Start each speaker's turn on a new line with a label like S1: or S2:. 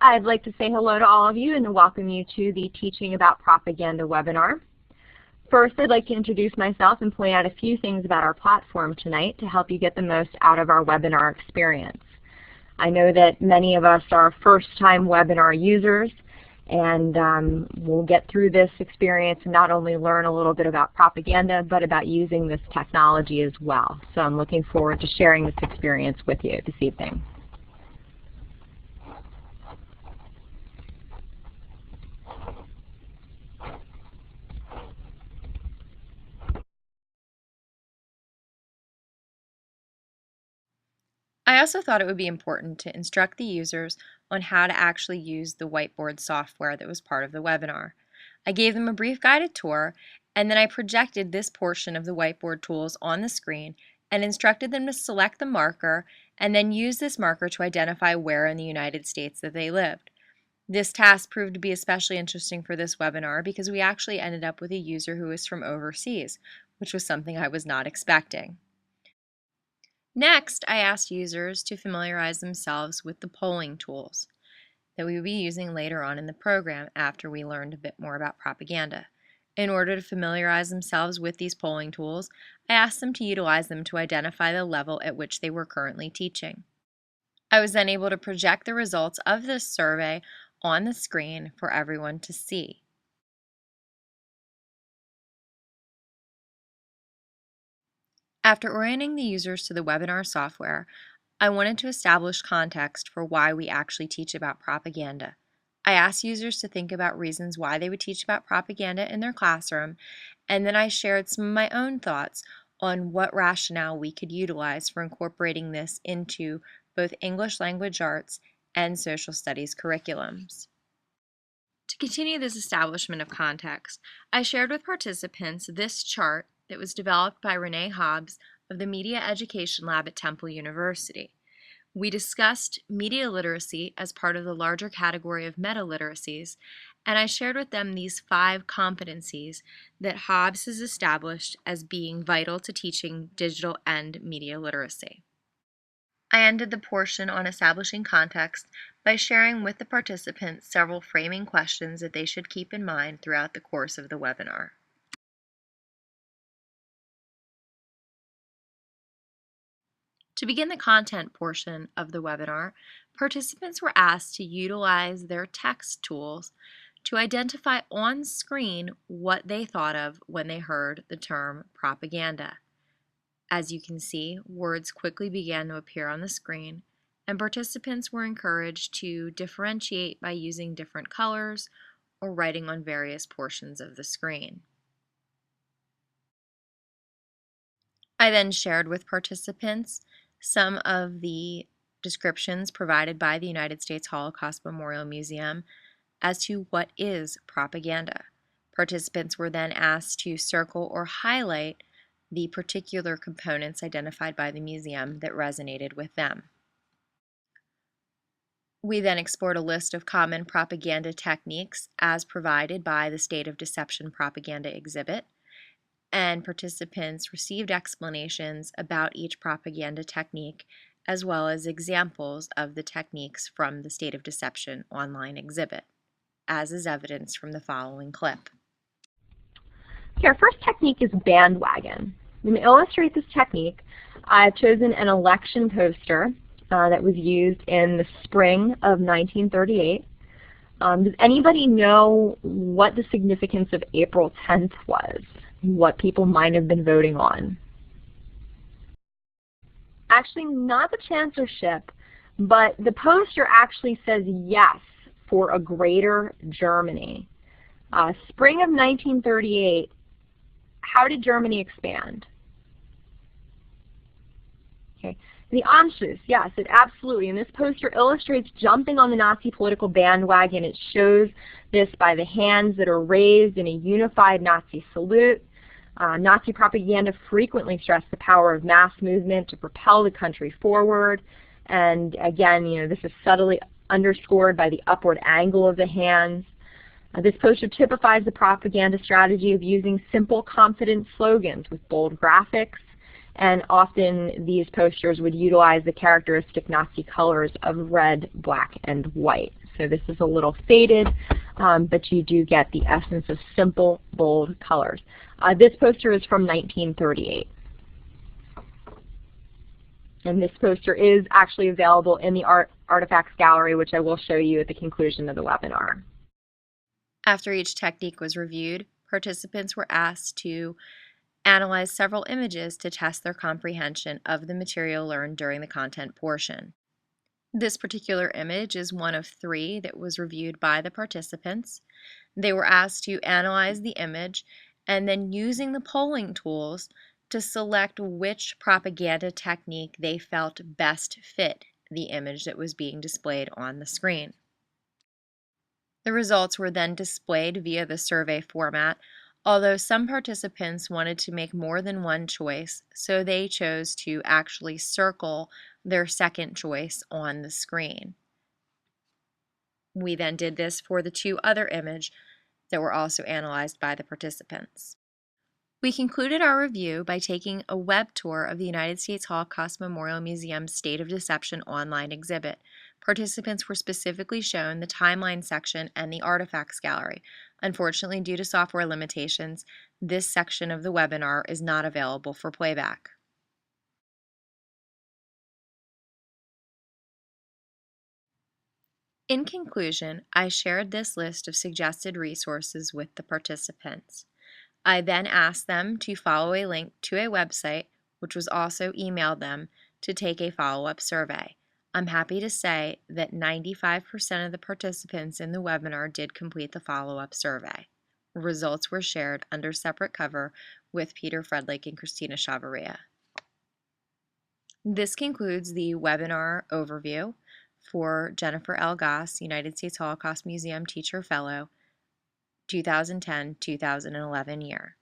S1: I'd like to say hello to all of you and welcome you to the Teaching About Propaganda webinar. First, I'd like to introduce myself and point out a few things about our platform tonight to help you get the most out of our webinar experience. I know that many of us are first-time webinar users, and we'll get through this experience and not only learn a little bit about propaganda, but about using this technology as well. So I'm looking forward to sharing this experience with you this evening.
S2: I also thought it would be important to instruct the users on how to actually use the whiteboard software that was part of the webinar. I gave them a brief guided tour, and then I projected this portion of the whiteboard tools on the screen and instructed them to select the marker and then use this marker to identify where in the United States that they lived. This task proved to be especially interesting for this webinar because we actually ended up with a user who was from overseas, which was something I was not expecting. Next, I asked users to familiarize themselves with the polling tools that we will be using later on in the program after we learned a bit more about propaganda. In order to familiarize themselves with these polling tools, I asked them to utilize them to identify the level at which they were currently teaching. I was then able to project the results of this survey on the screen for everyone to see. After orienting the users to the webinar software, I wanted to establish context for why we actually teach about propaganda. I asked users to think about reasons why they would teach about propaganda in their classroom, and then I shared some of my own thoughts on what rationale we could utilize for incorporating this into both English language arts and social studies curriculums. To continue this establishment of context, I shared with participants this chart that was developed by Renee Hobbs of the Media Education Lab at Temple University. We discussed media literacy as part of the larger category of meta-literacies, and I shared with them these 5 competencies that Hobbs has established as being vital to teaching digital and media literacy. I ended the portion on establishing context by sharing with the participants several framing questions that they should keep in mind throughout the course of the webinar. To begin the content portion of the webinar, participants were asked to utilize their text tools to identify on screen what they thought of when they heard the term propaganda. As you can see, words quickly began to appear on the screen, and participants were encouraged to differentiate by using different colors or writing on various portions of the screen. I then shared with participants some of the descriptions provided by the United States Holocaust Memorial Museum as to what is propaganda. Participants were then asked to circle or highlight the particular components identified by the museum that resonated with them. We then explored a list of common propaganda techniques as provided by the State of Deception Propaganda exhibit, and participants received explanations about each propaganda technique as well as examples of the techniques from the State of Deception online exhibit, as is evidenced from the following clip.
S1: Okay, our first technique is bandwagon. To illustrate this technique, I've chosen an election poster that was used in the spring of 1938. Does anybody know what the significance of April 10th was? What people might have been voting on? Actually, not the chancellorship, but the poster actually says yes for a greater Germany. Spring of 1938, how did Germany expand? Okay. The Anschluss, yes, it absolutely. And this poster illustrates jumping on the Nazi political bandwagon. It shows this by the hands that are raised in a unified Nazi salute. Nazi propaganda frequently stressed the power of mass movement to propel the country forward. And again, this is subtly underscored by the upward angle of the hands. This poster typifies the propaganda strategy of using simple, confident slogans with bold graphics, and often these posters would utilize the characteristic Nazi colors of red, black, and white. So this is a little faded, but you do get the essence of simple, bold colors. This poster is from 1938. And this poster is actually available in the Artifacts Gallery, which I will show you at the conclusion of the webinar.
S2: After each technique was reviewed, participants were asked to analyze several images to test their comprehension of the material learned during the content portion. This particular image is one of 3 that was reviewed by the participants. They were asked to analyze the image and then, using the polling tools, to select which propaganda technique they felt best fit the image that was being displayed on the screen. The results were then displayed via the survey format, although some participants wanted to make more than one choice, so they chose to actually circle their second choice on the screen. We then did this for the 2 other images that were also analyzed by the participants. We concluded our review by taking a web tour of the United States Holocaust Memorial Museum's State of Deception online exhibit. Participants were specifically shown the timeline section and the artifacts gallery. Unfortunately, due to software limitations, this section of the webinar is not available for playback. In conclusion, I shared this list of suggested resources with the participants. I then asked them to follow a link to a website, which was also emailed them, to take a follow-up survey. I'm happy to say that 95% of the participants in the webinar did complete the follow-up survey. Results were shared under separate cover with Peter Fredlich and Christina Chavarria. This concludes the webinar overview for Jennifer L. Goss, United States Holocaust Museum Teacher Fellow, 2010-2011 year.